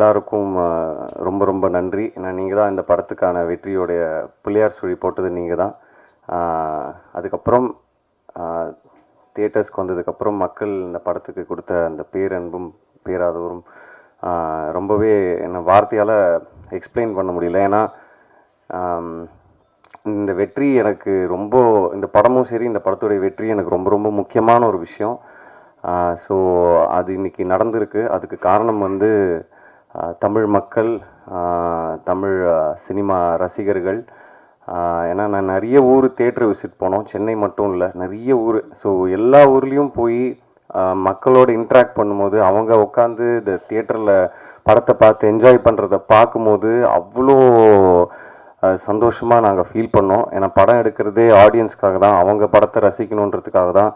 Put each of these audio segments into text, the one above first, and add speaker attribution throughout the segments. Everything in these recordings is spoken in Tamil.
Speaker 1: எல்லாருக்கும் ரொம்ப ரொம்ப நன்றி. ஏன்னா நீங்கள் தான் இந்த படத்துக்கான வெற்றியோடைய பிள்ளையார் சுழி போட்டது நீங்கள் தான். அதுக்கப்புறம் தியேட்டர்ஸ்க்கு வந்ததுக்கப்புறம் மக்கள் இந்த படத்துக்கு கொடுத்த அந்த பேரன்பும் பேராதவரும் ரொம்பவே என்ன வார்த்தையால் எக்ஸ்பிளைன் பண்ண முடியல. ஏன்னா இந்த வெற்றி எனக்கு ரொம்ப, இந்த படமும் சரி இந்த படத்துடைய வெற்றி எனக்கு ரொம்ப ரொம்ப முக்கியமான ஒரு விஷயம். ஸோ அது இன்னைக்கு நடந்திருக்கு. அதுக்கு காரணம் வந்து தமிழ் மக்கள், தமிழ் சினிமா ரசிகர்கள். ஏன்னா நான் நிறைய ஊர் தேட்டர் விசிட் போனோம், சென்னை மட்டும் இல்லை, நிறைய ஊர். ஸோ எல்லா ஊர்லேயும் போய் மக்களோட இன்ட்ராக்ட் பண்ணும்போது, அவங்க உட்காந்து இந்த தியேட்டரில் படத்தை பார்த்து என்ஜாய் பண்ணுறத பார்க்கும்போது அவ்வளோ சந்தோஷமாக நாங்கள் ஃபீல் பண்ணோம். ஏன்னா படம் எடுக்கிறதே ஆடியன்ஸ்க்காக தான், அவங்க படத்தை ரசிக்கணுன்றதுக்காக தான்.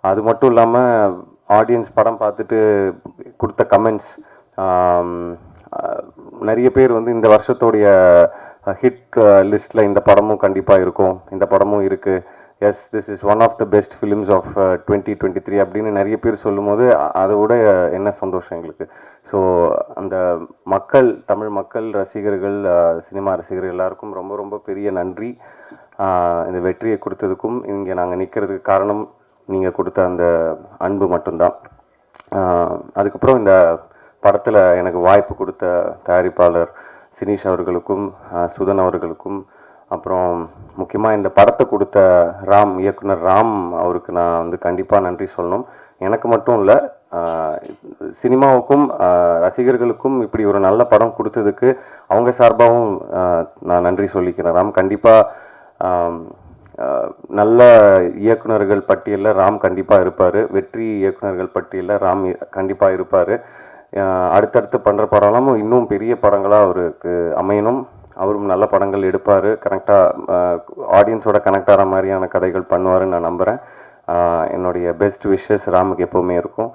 Speaker 1: அது மட்டும் இல்லாமல் ஆடியன்ஸ் படம் பார்த்துட்டு கொடுத்த கமெண்ட்ஸ், நிறைய பேர் வந்து இந்த வருஷத்தோடைய ஹிட் லிஸ்ட்டில் இந்த படமும் கண்டிப்பாக இருக்கும், இந்த படமும் இருக்குது, yes this is one of the best films of 2023 அப்படின்னு நிறைய பேர் சொல்லும்போது அதை விட என்ன சந்தோஷம் எங்களுக்கு. ஸோ அந்த மக்கள், தமிழ் மக்கள் ரசிகர்கள், சினிமா ரசிகர்கள் எல்லாருக்கும் ரொம்ப ரொம்ப பெரிய நன்றி. இந்த வெற்றியை கொடுத்ததுக்கும் இங்கே நாங்கள் நிற்கிறதுக்கு காரணம் நீங்கள் கொடுத்த அந்த அன்பு மட்டும்தான். அதுக்கப்புறம் இந்த படத்தில் எனக்கு வாய்ப்பு கொடுத்த தயாரிப்பாளர் சினீஷ் அவர்களுக்கும், சுதன் அவர்களுக்கும், அப்புறம் முக்கியமாக இந்த படத்தை கொடுத்த ராம், இயக்குனர் ராம் அவருக்கு நான் வந்து கண்டிப்பாக நன்றி சொல்லணும். எனக்கு மட்டும் இல்லை, சினிமாவுக்கும் ரசிகர்களுக்கும் இப்படி ஒரு நல்ல படம் கொடுத்ததுக்கு அவங்க சார்பாகவும் நான் நன்றி சொல்லிக்கிறேன். ராம் கண்டிப்பாக நல்ல இயக்குனர்கள் பட்டியலில் ராம் கண்டிப்பாக இருப்பார், வெற்றி இயக்குனர்கள் பட்டியலில் ராம் கண்டிப்பாக இருப்பார். அடுத்தடுத்து பண்ணுற படம்லாமும் இன்னும் பெரிய படங்களாக அவருக்கு அமையணும், அவரும் நல்ல படங்கள் எடுப்பார், கனெக்டாக ஆடியன்ஸோட கனெக்ட் ஆகிற மாதிரியான கதைகள் பண்ணுவாருன்னு நான் நம்புகிறேன். என்னுடைய பெஸ்ட் விஷஸ் ராமுக்கு எப்போவுமே இருக்கும்.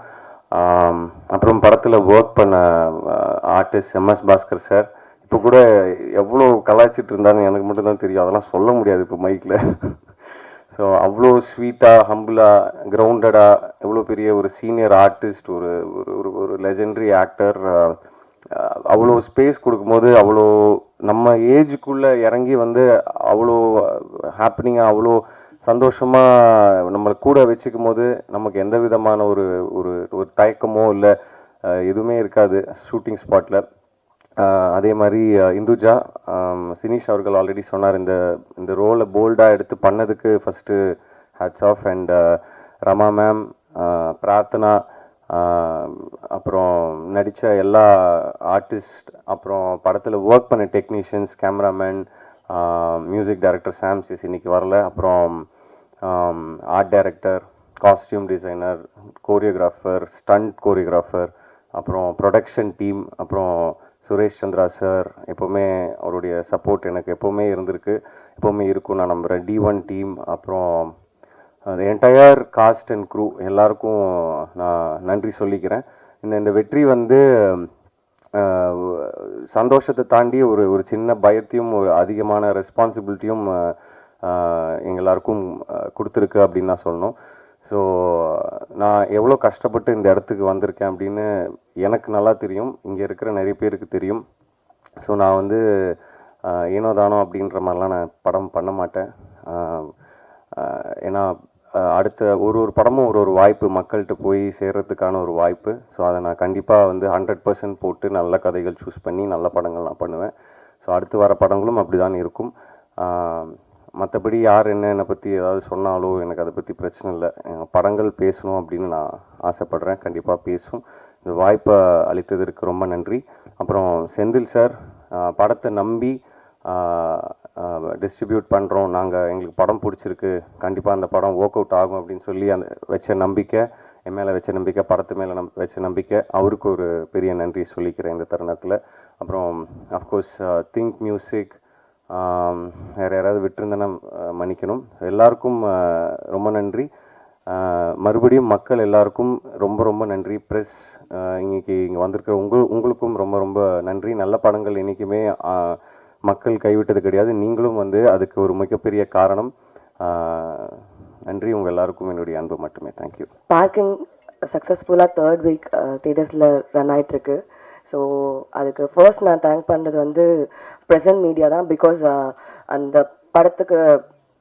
Speaker 1: அப்புறம் படத்தில் ஒர்க் பண்ண ஆர்டிஸ்ட் MS பாஸ்கர் சார், இப்போ கூட எவ்வளோ கலாய்ச்சிட்டு இருந்தாலும் எனக்கு மட்டும்தான் தெரியும், அதெல்லாம் சொல்ல முடியாது இப்போ மைக்கில். ஸோ அவ்வளோ ஸ்வீட்டாக, ஹம்பிளாக, கிரவுண்டடாக, எவ்வளோ பெரிய ஒரு சீனியர் ஆர்டிஸ்ட், ஒரு ஒரு ஒரு லெஜெண்டரி ஆக்டர், அவ்வளோ ஸ்பேஸ் கொடுக்கும்போது, அவ்வளோ நம்ம ஏஜுக்குள்ளே இறங்கி வந்து அவ்வளோ ஹாப்பனிங்காக, அவ்வளோ சந்தோஷமாக நம்மளை கூட வச்சுக்கும் போது நமக்கு எந்த விதமான ஒரு ஒரு ஒரு தயக்கமோ இல்லை எதுவுமே இருக்காது ஷூட்டிங் ஸ்பாட்டில். அதே மாதிரி இந்துஜா, சினீஷ் அவர்கள் ஆல்ரெடி சொன்னார், இந்த ரோலை போல்டாக எடுத்து பண்ணதுக்கு first hats off. And Rama ma'am, Prarthana, அப்புறம் நடித்த எல்லா ஆர்டிஸ்ட், அப்புறம் படத்தில் ஒர்க் பண்ண technicians, cameraman, music director Sam CS இன்னைக்கு வரல, அப்புறம் art director, costume designer, choreographer, stunt choreographer, அப்புறம் ப்ரொடக்ஷன் டீம், அப்புறம் சுரேஷ் சந்திரா சார், எப்போவுமே அவருடைய சப்போர்ட் எனக்கு எப்போவுமே இருந்திருக்கு, எப்போவுமே இருக்கும் நான் நம்புகிறேன். D1 டீம், அப்புறம் என்டையர் காஸ்ட் அண்ட் க்ரூ எல்லாருக்கும் நான் நன்றி சொல்லிக்கிறேன். இந்த வெற்றி வந்து சந்தோஷத்தை தாண்டி ஒரு சின்ன பயத்தையும் ஒரு அதிகமான ரெஸ்பான்சிபிலிட்டியும் எங்களாருக்கும் கொடுத்துருக்கு அப்படின்னு நான் சொல்லணும். ஸோ நான் எவ்வளோ கஷ்டப்பட்டு இந்த இடத்துக்கு வந்திருக்கேன் அப்படின்னு எனக்கு நல்லா தெரியும், இங்கே இருக்கிற நிறைய பேருக்கு தெரியும். ஸோ நான் வந்து ஏனோ தானோ அப்படின்ற மாதிரிலாம் நான் படம் பண்ண மாட்டேன். ஏன்னா அடுத்த ஒரு படமும் ஒரு வாய்ப்பு, மக்கள்கிட்ட போய் சேர்கிறதுக்கான ஒரு வாய்ப்பு. ஸோ அதை நான் கண்டிப்பாக வந்து 100% போட்டு நல்ல கதைகள் சூஸ் பண்ணி நல்ல படங்கள் நான் பண்ணுவேன். ஸோ அடுத்து வர படங்களும் அப்படி தான் இருக்கும். மற்றபடி யார் என்னை பற்றி ஏதாவது சொன்னாலோ எனக்கு அதை பற்றி பிரச்சனை இல்லை. படங்கள் பேசணும் அப்படின்னு நான் ஆசைப்பட்றேன், கண்டிப்பாக பேசும். இந்த வாய்ப்பை அளித்ததற்கு ரொம்ப நன்றி. அப்புறம் செந்தில் சார், படத்தை நம்பி டிஸ்ட்ரிபியூட் பண்ணுறோம் நாங்கள், எங்களுக்கு படம் பிடிச்சிருக்கு, கண்டிப்பாக அந்த படம் ஒர்க் அவுட் ஆகும் அப்படின்னு சொல்லி அந்த வச்ச நம்பிக்கை, என் மேலே வச்ச நம்பிக்கை, படத்து மேலே வச்ச நம்பிக்கை, அவருக்கு ஒரு பெரிய நன்றி சொல்லிக்கிறேன் இந்த தருணத்தில். அப்புறம் அஃப்கோர்ஸ் திங்க் மியூசிக், வேறு யாராவது விட்டுருந்தேன்னா மன்னிக்கணும். எல்லாருக்கும் ரொம்ப நன்றி. மறுபடியும் மக்கள் எல்லாருக்கும் ரொம்ப ரொம்ப நன்றி. ப்ரெஸ், இன்னைக்கு இங்கே வந்திருக்கிற உங்களுக்கும் ரொம்ப ரொம்ப நன்றி. நல்ல படங்கள் என்றைக்குமே மக்கள் கைவிட்டது கிடையாது, நீங்களும் வந்து அதுக்கு ஒரு மிகப்பெரிய காரணம். நன்றி, உங்கள் எல்லாருக்கும் என்னுடைய அன்பு மட்டுமே. தேங்க்யூ.
Speaker 2: பார்க்கிங் சக்ஸஸ்ஃபுல்லாக 3rd வீக் தியேட்டர்ஸில் ரன் ஆகிட்டுருக்கு. ஸோ அதுக்கு ஃபர்ஸ்ட் நான் தேங்க் பண்ணுறது வந்து ப்ரெசன்ட் மீடியா தான். பிகாஸ் அந்த படத்துக்கு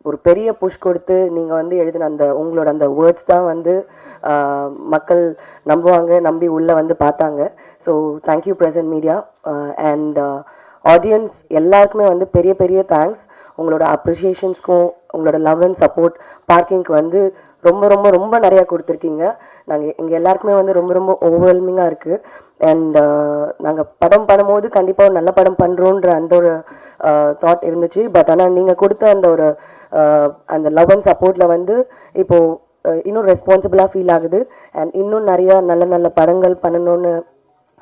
Speaker 2: ஒரு பெரிய புஷ் கொடுத்து நீங்கள் வந்து எழுதின அந்த உங்களோட அந்த வேர்ட்ஸ் தான் வந்து மக்கள் நம்புவாங்க, நம்பி உள்ளே வந்து பார்த்தாங்க. So thank you present media. And audience எல்லாருக்குமே வந்து பெரிய பெரிய தேங்க்ஸ். உங்களோட அப்ரிஷியேஷன்ஸ்க்கும் உங்களோட லவ் அண்ட் சப்போர்ட் பார்க்கிங்க்கு வந்து ரொம்ப ரொம்ப ரொம்ப நிறையா கொடுத்துருக்கீங்க. நாங்கள் எங்கள் எல்லாருக்குமே வந்து ரொம்ப ரொம்ப ஓவர்வெல்மிங்காக இருக்குது. அண்ட் நாங்கள் படம் பண்ணும்போது கண்டிப்பாக ஒரு நல்ல படம் பண்ணுறோன்ற அந்த ஒரு தாட் இருந்துச்சு. பட் ஆனால் நீங்கள் கொடுத்த அந்த ஒரு அந்த லவ் அண்ட் சப்போர்ட்டில் வந்து இப்போது இன்னும் ரெஸ்பான்சிபிளாக ஃபீல் ஆகுது. அண்ட் இன்னும் நிறையா நல்ல நல்ல படங்கள் பண்ணணும்னு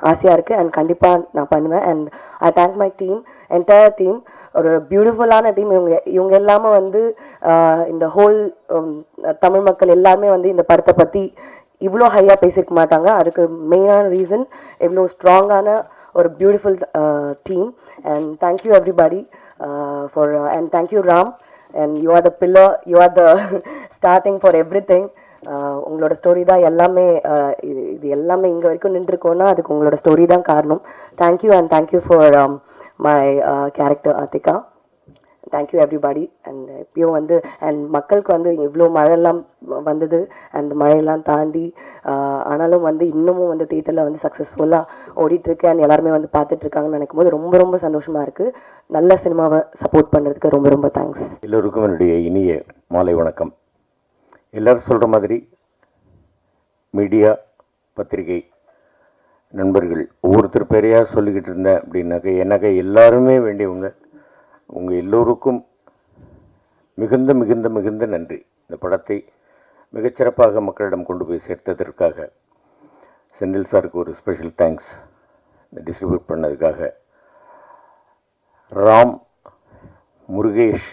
Speaker 2: ஆசையாக இருக்குது. அண்ட் கண்டிப்பாக நான் பண்ணுவேன். And I thank my team, entire team. ஒரு பியூட்டிஃபுல்லான டீம். இவங்க எல்லாமே வந்து இந்த ஹோல் தமிழ் மக்கள் எல்லாருமே வந்து இந்த படத்தை பற்றி இவ்வளோ ஹையாக பேசிக்க மாட்டாங்க. அதுக்கு மெயினான ரீசன் இவ்வளோ ஸ்ட்ராங்கான ஒரு beautiful team. And thank you everybody for and thank you Ram. And you are the pillar, you are the starting for everything. உங்களோட ஸ்டோரி தான் எல்லாமே. இது எல்லாமே இங்கே வரைக்கும் நின்றுருக்கோன்னா அதுக்கு உங்களோட ஸ்டோரி தான் காரணம். Thank you and thank you for my character Athika. Thank you everybody. And இப்பயும் வந்து அண்ட் மக்களுக்கு வந்து இவ்வளோ மழையெல்லாம் வந்தது. அந்த மழையெல்லாம் தாண்டி ஆனாலும் வந்து இன்னமும் வந்து தியேட்டரில் வந்து சக்ஸஸ்ஃபுல்லாக ஓடிட்டுருக்கு. அண்ட் எல்லாருமே வந்து பார்த்துட்ருக்காங்கன்னு நினைக்கும் போது ரொம்ப ரொம்ப சந்தோஷமாக இருக்குது. நல்ல சினிமாவை சப்போர்ட் பண்ணுறதுக்கு ரொம்ப ரொம்ப தேங்க்ஸ்.
Speaker 3: எல்லோருக்கும் என்னுடைய இனிய மாலை வணக்கம். எல்லோரும் சொல்கிற மாதிரி மீடியா, பத்திரிகை நண்பர்கள் ஒவ்வொருத்தர் பேரையாக சொல்லிக்கிட்டு இருந்தேன் அப்படின்னாக்க எனக்கு எல்லாருமே வேண்டியவங்க. உங்கள் எல்லோருக்கும் மிகுந்த மிகுந்த மிகுந்த நன்றி. இந்த படத்தை மிகச்சிறப்பாக மக்களிடம் கொண்டு போய் சேர்த்ததற்காக செந்தில் சாருக்கு ஒரு ஸ்பெஷல் தேங்க்ஸ். டிஸ்ட்ரிபியூட் பண்ணதுக்காக ராம், முருகேஷ்,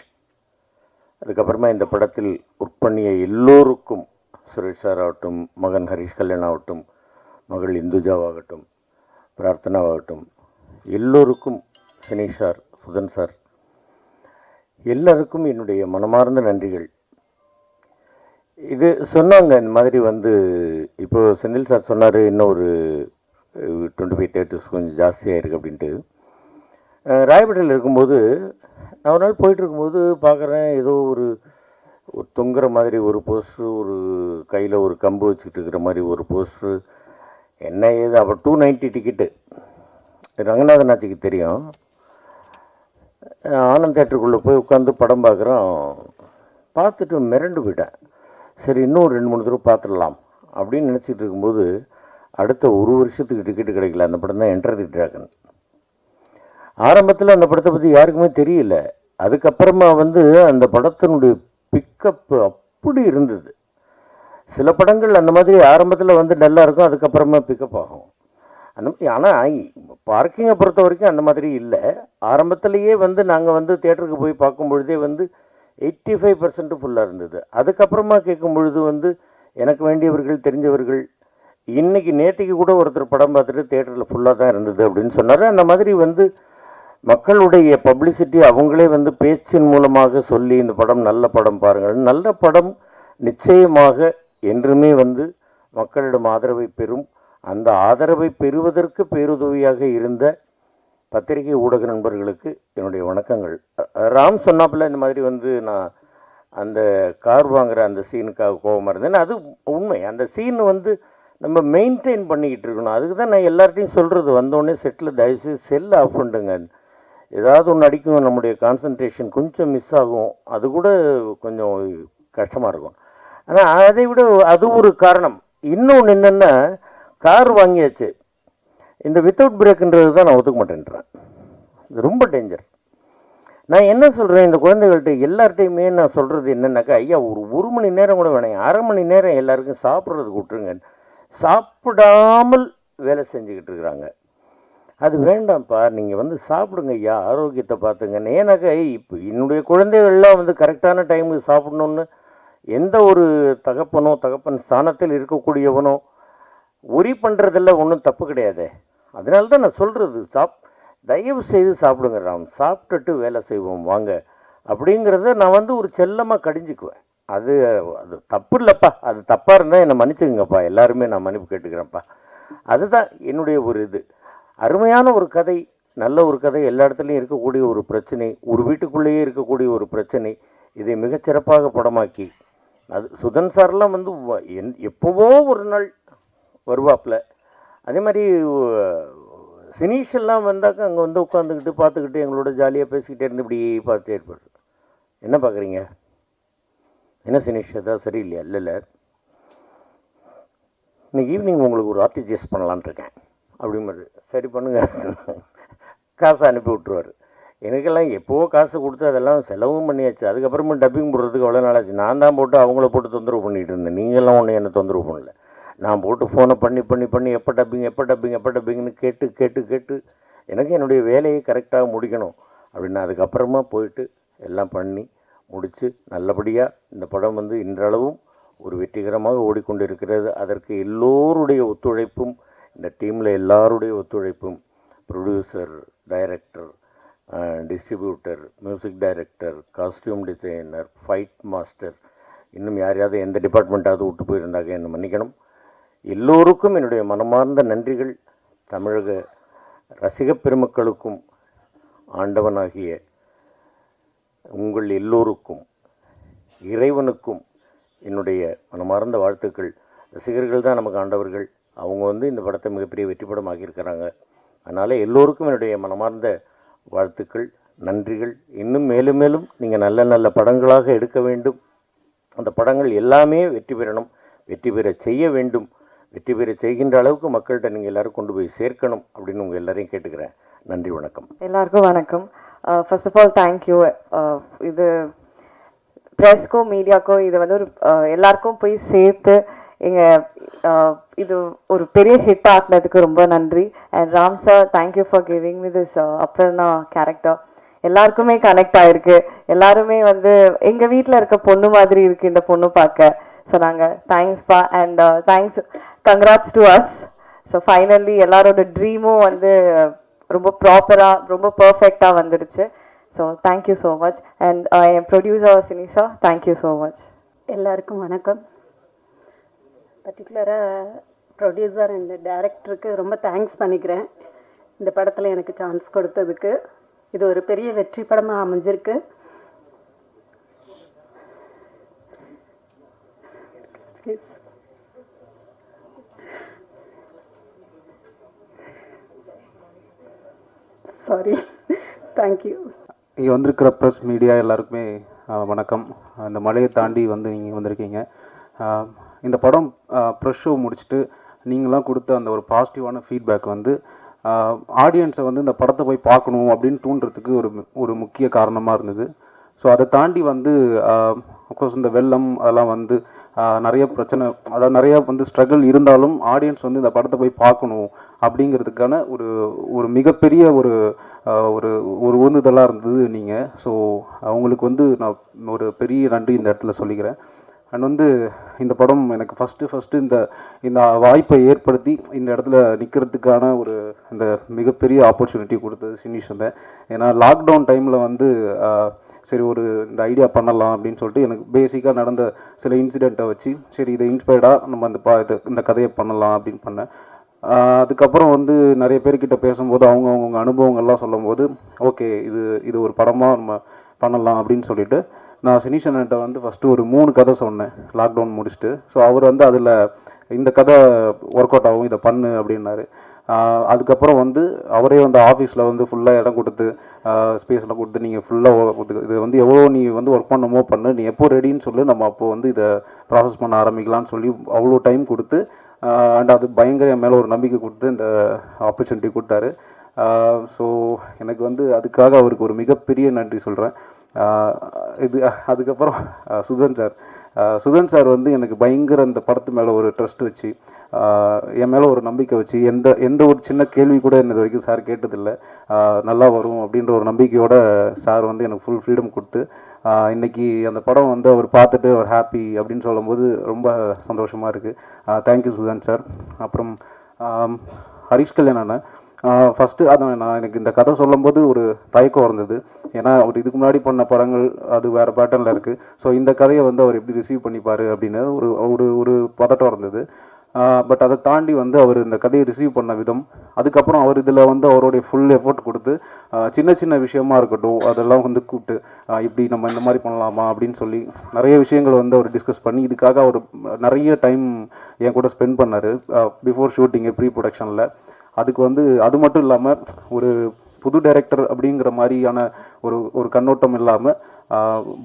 Speaker 3: அதுக்கப்புறமா இந்த படத்தில் ஒர்க் பண்ணிய எல்லோருக்கும், சுரேஷ் சார் ஆகட்டும், மகன் ஹரிஷ் கல்யாண் ஆகட்டும், மகள் இந்துஜாவாகட்டும், பிரார்த்தனாவாகட்டும், எல்லோருக்கும், சினேஷ் சார், சுதன் சார், எல்லாருக்கும் என்னுடைய மனமார்ந்த நன்றிகள். இது சொன்னாங்க இந்த மாதிரி வந்து இப்போ செந்தில் சார் சொன்னார் இன்னும் ஒரு 25 தேட்டர்ஸ் கொஞ்சம் ஜாஸ்தியாக இருக்குது அப்படின்ட்டு. ராயப்பேட்டையில் இருக்கும்போது நான் ஒரு நாள் போயிட்டு இருக்கும்போது பார்க்குறேன், ஏதோ ஒரு தொங்குற மாதிரி ஒரு போஸ்ட்ரு, ஒரு கையில் ஒரு கம்பு வச்சுக்கிட்டு இருக்கிற மாதிரி ஒரு போஸ்ட்ரு. என்ன ஏது அப்போ 290 டிக்கெட்டு. ரங்கநாதன் ஆட்சிக்கு தெரியும். ஆனந்த் தேட்டருக்குள்ளே போய் உட்காந்து படம் பார்க்குறோம். பார்த்துட்டு மிரண்டு போயிட்டேன். சரி இன்னும் 2-3 தடவை பார்த்துடலாம் அப்படின்னு நினச்சிட்டு இருக்கும்போது அடுத்த ஒரு வருஷத்துக்கு டிக்கெட்டு கிடைக்கல. அந்த படம் தான் என்டர் தி டிராகன். ஆரம்பத்தில் அந்த படத்தை பற்றி யாருக்குமே தெரியல. அதுக்கப்புறமா வந்து அந்த படத்தினுடைய பிக்கப் அப்படி இருந்தது. சில படங்கள் அந்த மாதிரி ஆரம்பத்தில் வந்து டல்லாக இருக்கும், அதுக்கப்புறமா பிக்கப் ஆகும் அந்த மாதிரி. ஆனால் பார்க்கிங்கை பொறுத்த வரைக்கும் அந்த மாதிரி இல்லை. ஆரம்பத்திலேயே வந்து நாங்கள் வந்து தேட்டருக்கு போய் பார்க்கும் பொழுதே வந்து 85% ஃபுல்லாக இருந்தது. அதுக்கப்புறமா கேட்கும் பொழுது வந்து எனக்கு வேண்டியவர்கள், தெரிஞ்சவர்கள், இன்றைக்கி நேற்றுக்கு கூட ஒருத்தர் படம் பார்த்துட்டு தேட்டரில் ஃபுல்லாக தான் இருந்தது அப்படின்னு சொன்னார். அந்த மாதிரி வந்து மக்களுடைய பப்ளிசிட்டி அவங்களே வந்து பேச்சின் மூலமாக சொல்லி இந்த படம் நல்ல படம் பாருங்கள், நல்ல படம் நிச்சயமாக என்றுமே வந்து மக்களிடம் ஆதரவை பெறும். அந்த ஆதரவை பெறுவதற்கு பேருதவியாக இருந்த பத்திரிகை ஊடக நண்பர்களுக்கு என்னுடைய வணக்கங்கள். ராம் சொன்னாப்புல இந்த மாதிரி வந்து நான் அந்த கார் வாங்குகிற அந்த சீனுக்காக கோபமாக இருந்தேன். அது உண்மை. அந்த சீன் வந்து நம்ம மெயின்டைன் பண்ணிக்கிட்டு இருக்கணும். அதுக்கு தான் நான் எல்லார்ட்டையும் சொல்கிறது, வந்தோடனே செட்டில் தயவுசெய்து செல்லை ஆஃப் பண்ணுங்க. ஏதாவது ஒன்று அடிக்கும், நம்முடைய கான்சன்ட்ரேஷன் கொஞ்சம் மிஸ் ஆகும், அது கூட கொஞ்சம் கஷ்டமாக இருக்கும். ஆனால் அதை விட அது ஒரு காரணம். இன்னொன்று என்னென்னா, கார் வாங்கியாச்சு, இந்த வித்தவுட் பிரேக்குன்றது தான் நான் ஒத்துக்க மாட்டேன்றேன். இது ரொம்ப டேஞ்சர். நான் என்ன சொல்கிறேன், இந்த குழந்தைகள்கிட்ட எல்லார்ட்டையுமே நான் சொல்கிறது என்னென்னாக்கா, ஐயா ஒரு மணி நேரம் கூட வேணாம், 1/2 மணி நேரம் எல்லாருக்கும் சாப்பிட்றதுக்கு விட்டுருங்க. சாப்பிடாமல் வேலை செஞ்சுக்கிட்டு இருக்கிறாங்க. அது வேண்டாம்ப்பா, நீங்கள் வந்து சாப்பிடுங்க ஐயா, ஆரோக்கியத்தை பார்த்துங்க. ஏன்னாக்கா இப்போ என்னுடைய குழந்தைகள்லாம் வந்து கரெக்டான டைமுக்கு சாப்பிடணுன்னு எந்த ஒரு தகப்பன் ஸ்தானத்தில் இருக்கக்கூடியவனோ ஒரி பண்ணுறதில்ல, ஒன்றும் தப்பு கிடையாது. அதனால தான் நான் சொல்கிறது, தயவு செய்து சாப்பிடுங்க ராம், சாப்பிட்டுட்டு வேலை செய்வோம் வாங்க அப்படிங்கிறத நான் வந்து ஒரு செல்லமாக கடிஞ்சிக்குவேன். அது தப்பு இல்லைப்பா, அது தப்பாக இருந்தால் என்னை மன்னிச்சுங்கப்பா, எல்லாருமே நான் மன்னிப்பு கேட்டுக்கிறேன்ப்பா. அதுதான் என்னுடைய ஒரு இது. அருமையான ஒரு கதை, நல்ல ஒரு கதை, எல்லா இடத்துலையும் இருக்கக்கூடிய ஒரு பிரச்சனை, ஒரு வீட்டுக்குள்ளேயே இருக்கக்கூடிய ஒரு பிரச்சனை, இதை மிகச்சிறப்பாக படமாக்கி, அது சுதன் சார்லாம் வந்து எப்போவோ ஒரு நாள் வருவாப்பில். அதே மாதிரி சினீஷ் எல்லாம் வந்தாக்க அங்கே வந்து உட்காந்துக்கிட்டு பார்த்துக்கிட்டு எங்களோட ஜாலியாக பேசிக்கிட்டே இருந்து இப்படி பார்த்துட்டே இருப்பார். என்ன பார்க்குறீங்க, என்ன சினீஷ் ஏதாவது சரியில்லையா? இல்லை, இன்னைக்கு ஈவினிங் உங்களுக்கு ஒரு ஆர்டிஜிஎஸ் பண்ணலான் இருக்கேன் அப்படிங்கிறது. சரி பண்ணுங்க, காசை அனுப்பி விட்ருவார். எனக்கெல்லாம் எப்போவோ காசு கொடுத்து அதெல்லாம் செலவும் பண்ணியாச்சு. அதுக்கப்புறமா டப்பிங் போடுறதுக்கு அவ்வளோ நாளாச்சு. நான் தான் போட்டு அவங்கள போட்டு தொந்தரவு பண்ணிகிட்டு இருந்தேன். நீங்கள்லாம் ஒன்றும் என்னை தொந்தரவு பண்ணல. நான் போட்டு ஃபோனை பண்ணி எப்போ டப்பிங்னு கேட்டு எனக்கு என்னுடைய வேலையை கரெக்டாக முடிக்கணும் அப்படின்னு அதுக்கப்புறமா போயிட்டு எல்லாம் பண்ணி முடித்து நல்லபடியாக இந்த படம் வந்து இன்றளவும் ஒரு வெற்றிகரமாக ஓடிக்கொண்டிருக்கிறது. அதற்கு எல்லோருடைய ஒத்துழைப்பும், இந்த டீமில் எல்லாருடைய ஒத்துழைப்பும், producer, director, distributor, music director, costume designer, fight master, இன்னும் யாரையாவது எந்த டிபார்ட்மெண்ட்டாவது விட்டு போயிருந்தாங்க என்னை மன்னிக்கணும். எல்லோருக்கும் என்னுடைய மனமார்ந்த நன்றிகள். தமிழக ரசிகப் பெருமக்களுக்கும் ஆண்டவனாகிய உங்கள் எல்லோருக்கும் இறைவனுக்கும் என்னுடைய மனமார்ந்த வாழ்த்துக்கள். ரசிகர்கள் தான் நமக்கு ஆண்டவர்கள். அவங்க வந்து இந்த படத்தை மிகப்பெரிய வெற்றி படம் ஆகியிருக்கிறாங்க. அதனால் எல்லோருக்கும் என்னுடைய மனமார்ந்த வாழ்த்துக்கள், நன்றிகள். இன்னும் மேலும் மேலும் நீங்கள் நல்ல நல்ல படங்களாக எடுக்க வேண்டும். அந்த படங்கள் எல்லாமே வெற்றி பெறணும், வெற்றி பெற செய்ய வேண்டும். வெற்றி பெற செய்கின்ற அளவுக்கு மக்கள்கிட்ட நீங்கள் எல்லோரும் கொண்டு போய் சேர்க்கணும் அப்படின்னு உங்கள் எல்லாரையும் கேட்டுக்கிறேன். நன்றி, வணக்கம்.
Speaker 4: எல்லாருக்கும் வணக்கம். First of all thank you. இது ப்ரெஸ்க்கோ மீடியாக்கோ இது வந்து ஒரு எல்லாருக்கும் போய் சேர்த்து இது ஒரு பெரிய ஹிட் ஆக்குனதுக்கு ரொம்ப நன்றி. And Ram sir, thank you for giving me this Aparna character. எல்லாருக்குமே கனெக்ட் ஆயிருக்கு. எல்லாருமே வந்து எங்கள் வீட்டில் இருக்க பொண்ணு மாதிரி இருக்கு இந்த பொண்ணு பார்க்க. ஸோ நாங்கள் தேங்க்ஸ்பா and thanks, congrats to us. So finally எல்லாரோட ட்ரீமும் வந்து ரொம்ப ப்ராப்பராக ரொம்ப பர்ஃபெக்டாக வந்துடுச்சு. So thank you so much. And என் producer Sinisha, thank you so much.
Speaker 5: எல்லாருக்கும் வணக்கம். பர்டிகுலராக ப்ரொடியூசர் அண்ட் டைரக்டருக்கு ரொம்ப தேங்க்ஸ் பண்ணிக்கிறேன் இந்த படத்தில் எனக்கு சான்ஸ் கொடுத்ததுக்கு. இது ஒரு பெரிய வெற்றி படமாக அமைஞ்சிருக்கு. Sorry, thank you.
Speaker 6: இங்கே வந்திருக்கிற ப்ரெஸ் மீடியா எல்லாருக்குமே வணக்கம். இந்த மழையை தாண்டி வந்து நீங்கள் வந்திருக்கீங்க. இந்த படம் ப்ரெஸ் ஷோ முடிச்சுட்டு நீங்களாம் கொடுத்த அந்த ஒரு பாசிட்டிவான ஃபீட்பேக் வந்து ஆடியன்ஸை வந்து இந்த படத்தை போய் பார்க்கணும் அப்படின்னு தூண்டுறதுக்கு ஒரு முக்கிய காரணமாக இருந்தது. ஸோ அதை தாண்டி வந்து அஃப்கோர்ஸ் இந்த வெள்ளம் அதெல்லாம் வந்து நிறைய பிரச்சனை, அதாவது நிறைய வந்து ஸ்ட்ரகிள் இருந்தாலும் ஆடியன்ஸ் வந்து இந்த படத்தை போய் பார்க்கணும் அப்படிங்கிறதுக்கான ஒரு மிகப்பெரிய ஒரு உந்துதலாக இருந்தது நீங்கள். ஸோ அவங்களுக்கு வந்து நான் ஒரு பெரிய நன்றி இந்த இடத்துல சொல்லிக்கிறேன். அண்ட் வந்து இந்த படம் எனக்கு ஃபஸ்ட்டு இந்த வாய்ப்பை ஏற்படுத்தி இந்த இடத்துல நிற்கிறதுக்கான இந்த மிகப்பெரிய ஆப்பர்ச்சுனிட்டி கொடுத்தது சினிஷ் தான். ஏன்னா லாக்டவுன் டைமில் வந்து சரி இந்த ஐடியா பண்ணலாம் அப்படின்னு சொல்லிட்டு எனக்கு பேசிக்காக நடந்த சில இன்சிடெண்ட்டை வச்சு சரி இதை இன்ஸ்பயர்டாக நம்ம இந்த கதையை பண்ணலாம் அப்படின்னு பண்ணேன். அதுக்கப்புறம் வந்து நிறைய பேர்கிட்ட பேசும்போது அவங்க அனுபவங்கள்லாம் சொல்லும்போது ஓகே இது ஒரு படமாக நம்ம பண்ணலாம் அப்படின்னு சொல்லிட்டு நான் சினிஷன்கிட்ட வந்து ஃபஸ்ட்டு ஒரு 3 கதை சொன்னேன் லாக்டவுன் முடிச்சுட்டு. ஸோ அவர் வந்து அதில் இந்த கதை ஒர்க் அவுட் ஆகும், இதை பண்ணு அப்படின்னாரு. அதுக்கப்புறம் வந்து அவரே வந்து ஆஃபீஸில் வந்து ஃபுல்லாக இடம் கொடுத்து ஸ்பேஸ்லாம் கொடுத்து நீங்கள் ஃபுல்லாக இது வந்து எவ்வளோ நீ வந்து ஒர்க் பண்ணமோ பண்ணு, நீ எப்போ ரெடின்னு சொல்லி நம்ம அப்போது வந்து இதை ப்ராசஸ் பண்ண ஆரம்பிக்கலாம்னு சொல்லி அவ்வளோ டைம் கொடுத்து அண்ட் அது பயங்கர என் மேலே ஒரு நம்பிக்கை கொடுத்து இந்த ஆப்பர்ச்சுனிட்டி கொடுத்தாரு. ஸோ எனக்கு வந்து அதுக்காக அவருக்கு ஒரு மிகப்பெரிய நன்றி சொல்கிறேன். அதுக்கப்புறம் சுதன் சார் வந்து எனக்கு பயங்கர இந்த படத்து மேலே ஒரு ட்ரஸ்ட் வச்சு என் மேலே ஒரு நம்பிக்கை வச்சு எந்த ஒரு சின்ன கேள்வி கூட என்ன இது வரைக்கும் சார் கேட்டதில்லை. நல்லா வரும் அப்படின்ற ஒரு நம்பிக்கையோட சார் வந்து எனக்கு ஃபுல் ஃப்ரீடம் கொடுத்து இன்றைக்கி அந்த படம் வந்து அவர் பார்த்துட்டு அவர் ஹாப்பி அப்படின்னு சொல்லும்போது ரொம்ப சந்தோஷமாக இருக்குது. Thank you Sudhan sir. அப்புறம் ஹரிஷ் கல்யாண் ஃபஸ்ட்டு அதான் எனக்கு இந்த கதை சொல்லும்போது ஒரு தயக்கம் இருந்தது. ஏன்னா அவர் இதுக்கு முன்னாடி பண்ண படங்கள் அது வேறு பேட்டர்னில் இருக்குது. ஸோ இந்த கதையை வந்து அவர் எப்படி ரிசீவ் பண்ணிப்பார் அப்படின்னு ஒரு பதட்டம் இருந்தது. பட் அதை தாண்டி வந்து அவர் இந்த கதையை ரிசீவ் பண்ண விதம், அதுக்கப்புறம் அவர் இதில் வந்து அவருடைய ஃபுல் எஃபோர்ட் கொடுத்து சின்ன சின்ன விஷயமா இருக்கட்டும் அதெல்லாம் வந்து கூப்பிட்டு இப்படி நம்ம இந்த மாதிரி பண்ணலாமா அப்படின்னு சொல்லி நிறைய விஷயங்கள் வந்து அவர் டிஸ்கஸ் பண்ணி இதுக்காக அவர் நிறைய டைம் என் கூட ஸ்பெண்ட் பண்ணார் பிஃபோர் ஷூட்டிங்கு ப்ரீ ப்ரொடக்ஷனில். அதுக்கு வந்து அது மட்டும் இல்லாமல் ஒரு புது டைரக்டர் அப்படிங்கிற மாதிரியான ஒரு கண்ணோட்டம் இல்லாமல்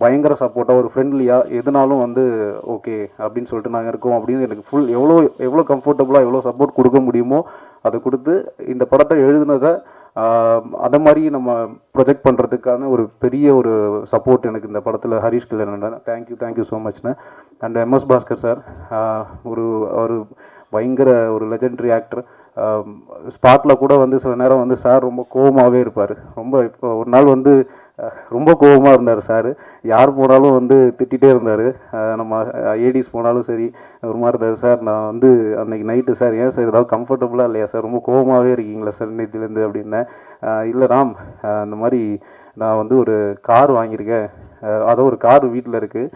Speaker 6: பயங்கர சப்போர்ட்டாக ஒரு ஃப்ரெண்ட்லியாக எதுனாலும் வந்து ஓகே அப்படின்னு சொல்லிட்டு நாங்கள் இருக்கோம் அப்படின்னு எனக்கு ஃபுல் எவ்வளோ கம்ஃபர்டபுளாக எவ்வளோ சப்போர்ட் கொடுக்க முடியுமோ அதை கொடுத்து இந்த படத்தை எழுதுனதை அதை மாதிரி நம்ம ப்ரொஜெக்ட் பண்ணுறதுக்கான ஒரு பெரிய ஒரு சப்போர்ட் எனக்கு இந்த படத்தில் ஹரிஷ் கல்யாணன். தேங்க்யூ ஸோ மச்ண்ணே. அண்ட் எம்எஸ் பாஸ்கர் சார் ஒரு பயங்கர ஒரு லெஜெண்டரி ஆக்டர். ஸ்பாட்டில் கூட வந்து சில நேரம் வந்து சார் ரொம்ப கோவமாகவே இருப்பார். இப்போ ஒரு நாள் வந்து ரொம்ப கோபமாக இருந்தார் சார். யார் போனாலும் வந்து திட்டிகிட்டே இருந்தார். நம்ம ஏடிஸ் போனாலும் சரி ஒரு மாதிரி இருந்தார். சார் நான் வந்து அன்றைக்கி நைட்டு சார் ஏன் சார் ஏதாவது கம்ஃபர்டபுளாக இல்லையா சார், ரொம்ப கோபமாகவே இருக்கீங்களா சார் நேற்றுலேருந்து அப்படின்னேன். இல்லை ராம், இந்த மாதிரி நான் வந்து ஒரு கார் வாங்கியிருக்கேன், அதோ ஒரு கார் வீட்டில் இருக்குது,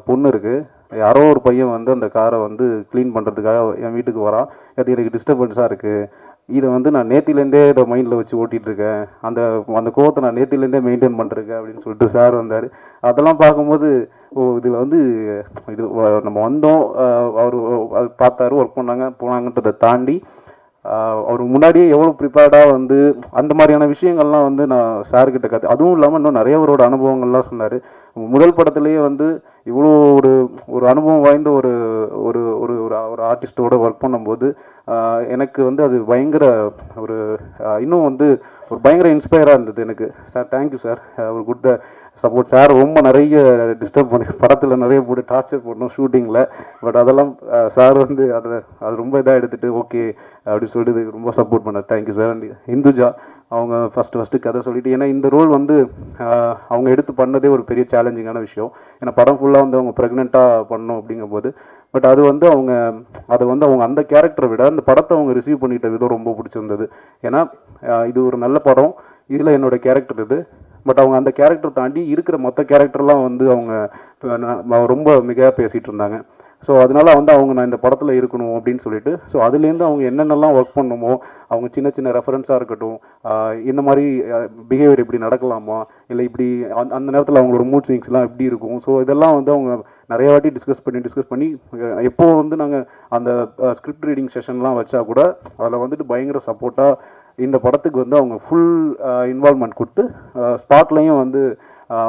Speaker 6: பொண்ணு இருக்குது, யாரோ ஒரு பையன் வந்து அந்த காரை வந்து க்ளீன் பண்ணுறதுக்காக என் வீட்டுக்கு வரான், அது எனக்கு டிஸ்டர்பன்ஸாக இருக்குது, இதை வந்து நான் நேத்திலேருந்தே இதை மைண்டில் வச்சு ஓட்டிகிட்ருக்கேன், அந்த கோவத்தை நான் நேத்திலேருந்தே மெயின்டைன் பண்ணிருக்கேன் அப்படின்னு சொல்லிட்டு சார் வந்தார். அதெல்லாம் பார்க்கும்போது இதில் வந்து இது நம்ம வந்தோம், அவர் பார்த்தாரு, ஒர்க் போனாங்கன்றதை தாண்டி அவருக்கு முன்னாடியே எவ்வளோ ப்ரிப்பேர்டாக வந்து அந்த மாதிரியான விஷயங்கள்லாம் வந்து நான் சார்கிட்ட அதுவும் இல்லாமல் இன்னும் நிறைய அவரோட அனுபவங்கள்லாம் சொன்னார். முதல் படத்துலேயே வந்து இவ்வளோ ஒரு அனுபவம் வாய்ந்த ஒரு ஒரு ஒரு ஒரு ஆர்டிஸ்டோட ஒர்க் பண்ணும்போது எனக்கு வந்து அது பயங்கர இன்னும் வந்து ஒரு பயங்கர இன்ஸ்பயராக இருந்தது எனக்கு. சார் தேங்க்யூ சார், அவர் கொடுத்த சப்போர்ட். சார் ரொம்ப நிறைய டிஸ்டர்ப் பண்ணி படத்தில் நிறைய போட்டு டார்ச்சர் பண்ணோம் ஷூட்டிங்கில். பட் அதெல்லாம் சார் வந்து அது ரொம்ப இதாக எடுத்துகிட்டு ஓகே அப்படின்னு சொல்லிட்டு ரொம்ப சப்போர்ட் பண்ணார். Thank you sir. அண்ட் இந்துஜா அவங்க ஃபஸ்ட்டு கதை சொல்லிட்டு, ஏன்னா இந்த ரோல் வந்து அவங்க எடுத்து பண்ணதே ஒரு பெரிய சேலஞ்சிங்கான விஷயம். ஏன்னா படம் ஃபுல்லாக வந்து அவங்க ப்ரெக்னெண்ட்டாக பண்ணணும் அப்படிங்கும்போது, பட் அது வந்து அவங்க அந்த கேரக்டரை விட அந்த படத்தை அவங்க ரிசீவ் பண்ணிட்ட விதம் ரொம்ப பிடிச்சிருந்தது. ஏன்னா இது ஒரு நல்ல படம், இதில் என்னோடய கேரக்டர் இது, பட் அவங்க அந்த கேரக்டர் தாண்டி இருக்கிற மொத்த கேரக்டர்லாம் வந்து அவங்க ரொம்ப மிக பேசிகிட்டு இருந்தாங்க. ஸோ அதனால வந்து நான் இந்த படத்தில் இருக்கணும் அப்படின்னு சொல்லிட்டு, ஸோ அதுலேருந்து அவங்க என்னென்னலாம் ஒர்க் பண்ணணுமோ, அவங்க சின்ன சின்ன ரெஃபரன்ஸாக இருக்கட்டும், இந்த மாதிரி பிஹேவியர் இப்படி நடக்கலாமா, இல்லை இப்படி அந்த நேரத்தில் அவங்களோட மூட் ஸ்விங்ஸ்லாம் எப்படி இருக்கும், ஸோ இதெல்லாம் வந்து அவங்க நிறைய வாட்டி டிஸ்கஸ் பண்ணி எப்போ வந்து நாங்கள் அந்த ஸ்கிரிப்ட் ரீடிங் செஷன்லாம் வச்சா கூட அதில் வந்துட்டு பயங்கர சப்போர்ட்டாக இந்த படத்துக்கு வந்து அவங்க ஃபுல் இன்வால்வ்மெண்ட் கொடுத்து ஸ்பாட்லேயும் வந்து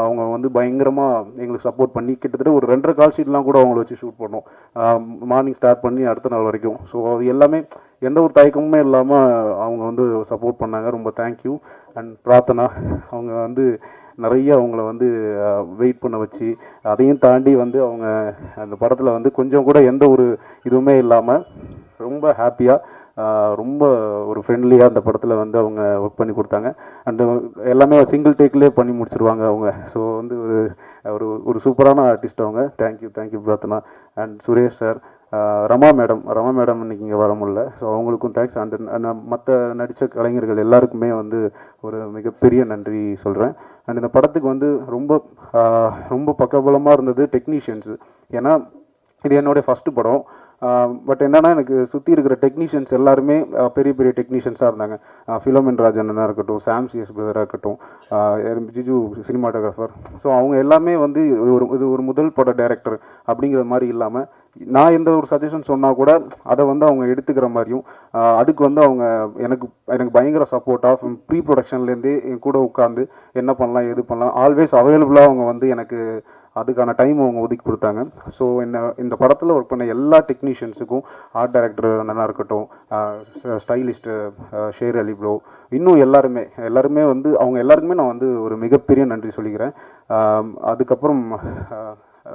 Speaker 6: அவங்க வந்து பயங்கரமாக எங்களுக்கு சப்போர்ட் பண்ணி கிட்டத்தட்ட ஒரு 2.5 கால் ஷீட்லாம் கூட அவங்கள வச்சு ஷூட் பண்ணோம், மார்னிங் ஸ்டார்ட் பண்ணி அடுத்த நாள் வரைக்கும். ஸோ அது எல்லாமே எந்த ஒரு தயக்கமுமே இல்லாமல் அவங்க வந்து சப்போர்ட் பண்ணாங்க. ரொம்ப தேங்க்யூ. அண்ட் பிரார்த்தனா அவங்க வந்து நிறைய அவங்கள வந்து வெயிட் பண்ண வச்சு அதையும் தாண்டி வந்து அவங்க அந்த படத்தில் வந்து கொஞ்சம் கூட எந்த ஒரு இதுவுமே இல்லாமல் ரொம்ப ஹாப்பியாக ரொம்ப ஒரு ஃப்ரெண்ட்லியாக அந்த படத்தில் வந்து அவங்க ஒர்க் பண்ணி கொடுத்தாங்க. அண்டு எல்லாமே சிங்கிள் டேக்லேயே பண்ணி முடிச்சிருவாங்க அவங்க. ஸோ வந்து ஒரு சூப்பரான ஆர்டிஸ்ட் அவங்க. Thank you Prarthana. And Suresh sir, Rama madam இன்னைக்கு இங்கே வர முடியல, ஸோ அவங்களுக்கும் தேங்க்ஸ். அண்ட் மற்ற நடித்த கலைஞர்கள் எல்லாருக்குமே வந்து ஒரு மிகப்பெரிய நன்றி சொல்கிறேன். அண்ட் இந்த படத்துக்கு வந்து ரொம்ப பக்கபலமாக இருந்தது டெக்னீஷியன்ஸு. ஏன்னா இது என்னுடைய ஃபஸ்ட்டு படம். பட் என்னன்னா எனக்கு சுற்றி இருக்கிற டெக்னீஷியன்ஸ் எல்லாருமே பெரிய பெரிய டெக்னீஷியன்ஸாக இருந்தாங்க. ஃபிலோமின் ராஜனாக இருக்கட்டும், சாம் சிஎஸ் பிரதராக இருக்கட்டும், ஜிஜு சினிமாட்டோகிராஃபர். ஸோ அவங்க எல்லாமே வந்து இது ஒரு முதல் பட டைரக்டர் அப்படிங்கிற மாதிரி இல்லாமல் நான் எந்த ஒரு சஜஷன் சொன்னால் கூட அதை வந்து அவங்க எடுத்துக்கிற மாதிரியும், அதுக்கு வந்து அவங்க எனக்கு பயங்கர சப்போர்ட்டாக ப்ரீ ப்ரொடக்ஷன்லேருந்தே என் கூட உட்காந்து என்ன பண்ணலாம் எது பண்ணலாம் ஆல்வேஸ் அவைலபிளாக அவங்க வந்து எனக்கு அதுக்கான டைம் அவங்க ஒதுக்கி கொடுத்தாங்க. ஸோ இந்த படத்தில் ஒர்க் பண்ண எல்லா டெக்னீஷியன்ஸுக்கும், ஆர்ட் டைரக்டர் நல்லா இருக்கட்டும், ஸ்டைலிஸ்ட்டு ஷேர் அலி ப்ரோ, இன்னும் எல்லாருமே வந்து அவங்க எல்லாருக்குமே நான் வந்து ஒரு மிகப்பெரிய நன்றி சொல்லிக்கிறேன். அதுக்கப்புறம்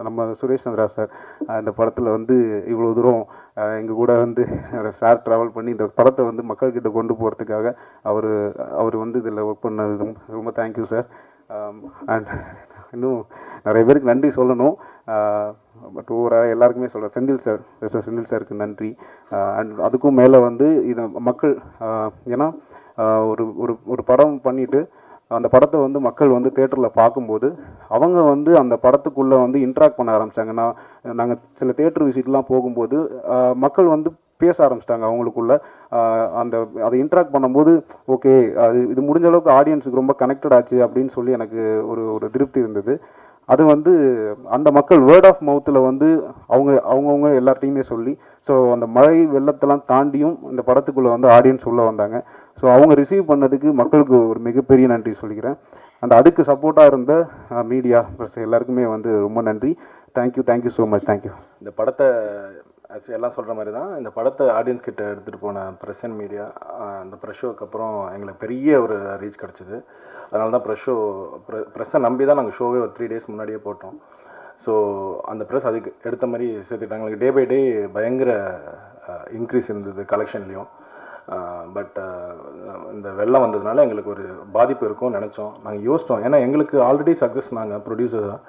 Speaker 6: நம்ம சுரேஷ் சந்திரா சார் இந்த படத்தில் வந்து இவ்வளோ தூரம் எங்கள் கூட வந்து சார் ட்ராவல் பண்ணி இந்த படத்தை வந்து மக்கள்கிட்ட கொண்டு போகிறதுக்காக அவர் வந்து இதில் ஒர்க் பண்ணது ரொம்ப தேங்க்யூ சார். அண்ட் இன்னும் நிறைய பேருக்கு நன்றி சொல்லணும், பட் ஓவராக எல்லாருக்குமே சொல்கிறேன். செந்தில் சாருக்கு நன்றி. அண்ட் அதுக்கும் மேலே வந்து இது மக்கள், ஏன்னா ஒரு படம் பண்ணிவிட்டு அந்த படத்தை வந்து மக்கள் வந்து தேட்டரில் பார்க்கும்போது அவங்க வந்து அந்த படத்துக்குள்ளே வந்து இன்ட்ராக்ட் பண்ண ஆரம்பித்தாங்க. நாங்கள் சில தேட்டர் விசிட்லாம் போகும்போது மக்கள் வந்து பேச ஆரம்பிச்சிட்டாங்க அவங்களுக்குள்ள. அந்த அதை இன்ட்ராக்ட் பண்ணும்போது ஓகே இது முடிஞ்ச அளவுக்கு ஆடியன்ஸுக்கு ரொம்ப கனெக்டட் ஆச்சு அப்படின்னு சொல்லி எனக்கு ஒரு திருப்தி இருந்தது. அது வந்து அந்த மக்கள் வேர்ட் ஆஃப் மவுத்தில் வந்து அவங்கவுங்க எல்லார்ட்டையுமே சொல்லி, ஸோ அந்த மழை வெள்ளத்தெல்லாம் தாண்டியும் இந்த படத்துக்குள்ளே வந்து ஆடியன்ஸ் உள்ளே வந்தாங்க. ஸோ அவங்க ரிசீவ் பண்ணதுக்கு மக்களுக்கு ஒரு மிகப்பெரிய நன்றி சொல்லிக்கிறேன். அண்ட் அதுக்கு சப்போர்ட்டாக இருந்த மீடியா ப்ளஸ் எல்லாருக்குமே வந்து ரொம்ப நன்றி. Thank you so much. தேங்க்யூ.
Speaker 7: இந்த படத்தை எல்லாம் சொல்கிற மாதிரி தான் இந்த படத்தை ஆடியன்ஸ் கிட்ட எடுத்துகிட்டு போன ப்ரெஸ் அண்ட் மீடியா அந்த ப்ரெஸ் ஷோக்கு அப்புறம் எங்களுக்கு பெரிய ஒரு ரீச் கிடச்சிது. அதனால தான் ப்ரெஸ்ஸை நம்பி தான் நாங்கள் ஷோவே ஒரு 3 days முன்னாடியே போட்டோம். ஸோ அந்த ப்ரெஸ் அதுக்கு எடுத்த மாதிரி சேர்த்துக்கிட்டாங்க. எங்களுக்கு டே பை டே பயங்கர இன்க்ரீஸ் இருந்தது கலெக்ஷன்லேயும். பட் இந்த வெள்ளம் வந்ததுனால எங்களுக்கு ஒரு பாதிப்பு இருக்கும்னு நினச்சோம். நாங்கள் யோசித்தோம், ஏன்னா எங்களுக்கு ஆல்ரெடி சக்ஸஸ் நாங்கள் ப்ரொடியூசர் தான்.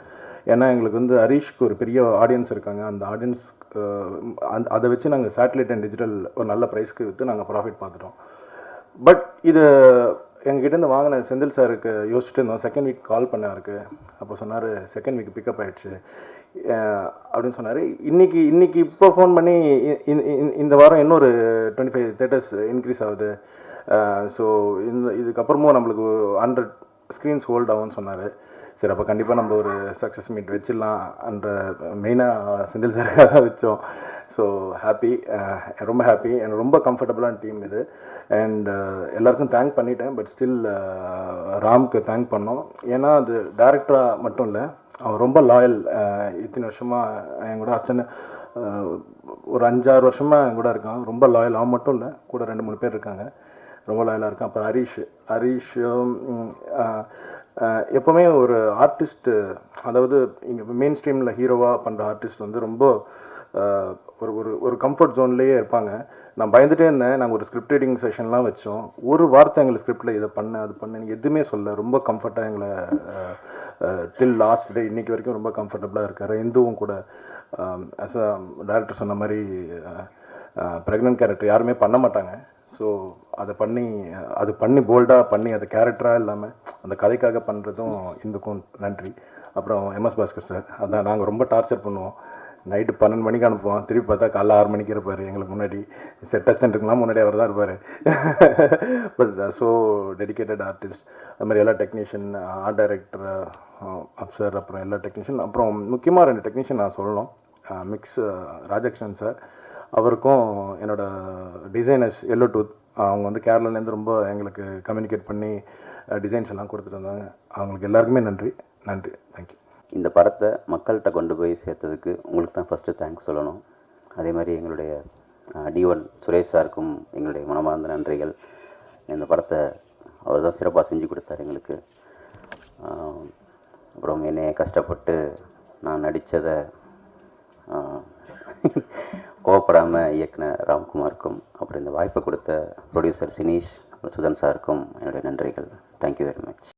Speaker 7: ஏன்னா எங்களுக்கு வந்து ஹரீஷ்க்கு ஒரு பெரிய ஆடியன்ஸ் இருக்காங்க. அந்த ஆடியன்ஸ் அதை வச்சு நாங்கள் சேட்டலைட் அண்ட் டிஜிட்டல் ஒரு நல்ல ப்ரைஸ்க்கு விற்று நாங்கள் ப்ராஃபிட் பார்த்துட்டோம். பட் இது எங்ககிட்டேருந்து வாங்கின செந்தில் சாருக்கு யோசிச்சுட்டு இருந்தோம். செகண்ட் வீக் கால் பண்ண அவருக்கு. அப்போ சொன்னார் செகண்ட் வீக் பிக்கப் ஆகிடுச்சு அப்படின்னு சொன்னார். இன்றைக்கி இப்போ ஃபோன் பண்ணி இந்த வாரம் இன்னொரு 25 தேட்டர்ஸ் இன்க்ரீஸ் ஆகுது. ஸோ இதுக்கப்புறமும் நம்மளுக்கு 100 ஸ்க்ரீன்ஸ் ஹோல்ட் ஆகும்னு சொன்னார். சரி, அப்போ கண்டிப்பாக நம்ம ஒரு சக்ஸஸ் மீட் வச்சிடலாம் என்ற மெயினாக செந்தில் சாருக்காக தான் வச்சோம். ஸோ ஹாப்பி, ரொம்ப ஹாப்பி. எனக்கு ரொம்ப கம்ஃபர்டபுளான டீம் இது. அண்ட் எல்லாருக்கும் தேங்க் பண்ணிட்டேன். பட் ஸ்டில் ராம்க்கு தேங்க் பண்ணோம். ஏன்னா அது டேரக்டராக மட்டும் இல்லை, அவர் ரொம்ப லாயல். இத்தனை வருஷமாக என் கூட அஸ்டன் ஒரு 5-6 வருஷமாக என் கூட இருக்கான். ரொம்ப லாயல். அவன் மட்டும் இல்லை, கூட 2-3 பேர் இருக்காங்க, ரொம்ப லாயலாக இருக்கான். அப்போ ஹரீஷ் எப்போவுமே ஒரு ஆர்டிஸ்ட்டு, அதாவது இங்கே மெயின் ஸ்ட்ரீமில் ஹீரோவாக பண்ணுற ஆர்டிஸ்ட் வந்து ரொம்ப ஒரு கம்ஃபர்ட் ஜோன்லேயே இருப்பாங்க. நான் பயந்துகிட்டே இருந்தேன். நாங்கள் ஒரு ஸ்கிரிப்ட் ரீடிங் செஷன்லாம் வச்சோம். ஒரு வார்த்தை எங்களுக்கு ஸ்கிரிப்டில் இதை பண்ண அது பண்ண நீங்கள் எதுவுமே சொல்ல, ரொம்ப கம்ஃபர்ட்டாக எங்களை டில் லாஸ்ட் டே இன்றைக்கி வரைக்கும் ரொம்ப கம்ஃபர்டபுளாக இருக்கார். இந்துவும் கூட ஆஸ் அ டைரக்டர் சொன்ன மாதிரி ப்ரெக்னென்ட் கேரக்டர் யாருமே பண்ண மாட்டாங்க. ஸோ அதை பண்ணி போல்டாக பண்ணி அது கேரக்டராக இல்லாமல் அந்த கதைக்காக பண்ணுறதும் இந்துக்கும் நன்றி. அப்புறம் MS பாஸ்கர் சார், அதான் நாங்கள் ரொம்ப டார்ச்சர் பண்ணுவோம். நைட்டு 12 மணிக்கு அனுப்புவோம், திருப்பி பார்த்தா காலைல 6 மணிக்கு இருப்பார் எங்களுக்கு முன்னாடி. செட் அசிஸ்டன்ட்டுக்கெலாம் முன்னாடி அவர் தான் இருப்பார். But so dedicated artist. அது மாதிரி எல்லா டெக்னீஷியன், ஆர்ட் டைரக்டர் அப்சர், அப்புறம் எல்லா டெக்னீஷியன். அப்புறம் முக்கியமாக 2 டெக்னீஷியன் நான் சொல்லணும். மிக்ஸ் ராஜகிருஷ்ணன் சார், அவருக்கும் என்னோடய டிசைனர்ஸ் எல்லோ டூத், அவங்க வந்து கேரளாலேருந்து ரொம்ப எங்களுக்கு கம்யூனிகேட் பண்ணி டிசைன்ஸ் எல்லாம் கொடுத்துட்டு இருந்தாங்க. அவங்களுக்கு எல்லாருக்குமே நன்றி. தேங்க்யூ.
Speaker 8: இந்த படத்தை மக்கள்கிட்ட கொண்டு போய் சேர்த்ததுக்கு உங்களுக்கு தான் ஃபஸ்ட்டு தேங்க்ஸ் சொல்லணும். அதே மாதிரி எங்களுடைய D1 சுரேஷ் சாருக்கும் எங்களுடைய மனமார்ந்த நன்றிகள். இந்த படத்தை அவர் தான் சிறப்பாக செஞ்சு கொடுத்தார் எங்களுக்கு. அப்புறம் என்னை கஷ்டப்பட்டு நான் நடித்ததை கோவப்படாமல் இயக்குன ராம்குமாருக்கும், அப்புறம் இந்த வாய்ப்பை கொடுத்த ப்ரொடியூசர் சினீஷ், சுதன் சாருக்கும் என்னுடைய நன்றிகள். Thank you very much.